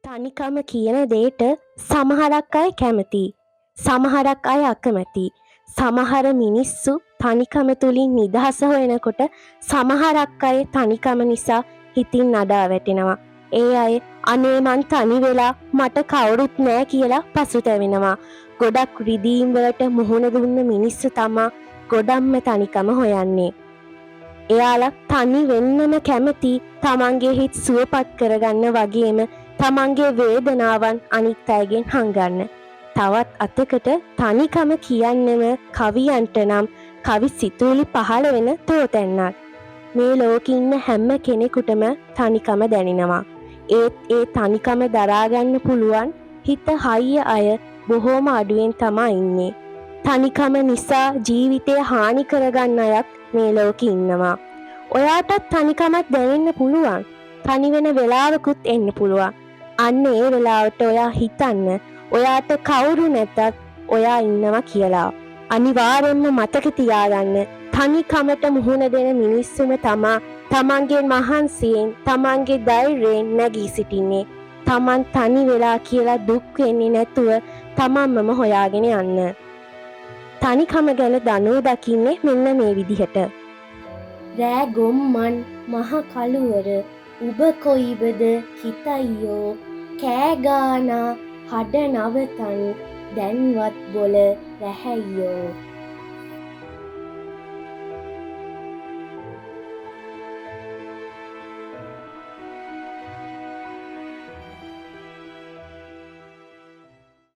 තනිකම කියන දේට සමහරක් අය කැමති. සමහරක් අය අකමැති. සමහර මිනිස්සු තනිකම තුලින් නිදහස හොයනකොට සමහරක් අය තනිකම නිසා හිතින් නඩා වැටෙනවා. ඒ අය අනේ මං තනි වෙලා මට කවුරුත් නෑ කියලා පසුතැවෙනවා. ගොඩක් රිදීම් වලට මුහුණ දුන්න මිනිස්සු තමා ගොඩක්ම තනිකම හොයන්නේ. එයාලා තනි වෙන්නම කැමති තමන්ගේ හිත් සුවපත් කරගන්න වගේම තමන්ගේ වේදනාවන් අනිත් අයගෙන් හංගන්න. තවත් අතකට තනිකම කියන්නෙම කවියන්ට නම් කවි සිතුවිලි පහළ වෙන තෝතැන්නක්. මේ ලෝකෙ ඉන්න හැම කෙනෙකුටම තනිකම දැනෙනවා. ඒත් ඒ තනිකම දරාගන්න පුළුවන් හිත හයිය අය බොහෝම අඩුවෙන් තමයි ඉන්නේ. තනිකම නිසා ජීවිතය හානි කරගන්න අයත් මේ ලෝකෙ ඉන්නවා. ඔයාටත් තනිකමක් දැනෙන්න පුළුවන්. තනි වෙන වෙලාවකුත් එන්න පුළුවන්. අන්න ඒ වෙලාවට ඔයා හිතන්න ඔයාට කවුරු නැතත් ඔයා ඉන්නවා කියලා. අනිවාර්යෙන්ම මතක තියාගන්න තනිකමට මුහුණ දෙන මිනිස්සුම තමා තමන්ගේ මහන්සියෙන් තමන්ගේ ධෛර්යයෙන් නැගී සිටින්නේ. තමන් තනි වෙලා කියලා දුක් වෙන්නේ නැතුව තමන්මම හොයාගෙන යන්න. තනිකම ගැන දනුව දකින්නේ මෙන්න මේ විදිහට. රෑ ගොම්මන් මහ කළුවර උබ කොයිබද හිතයියෝ කෑගානා හඩ නවතන් දැන්වත් බොල රැහැයියෝ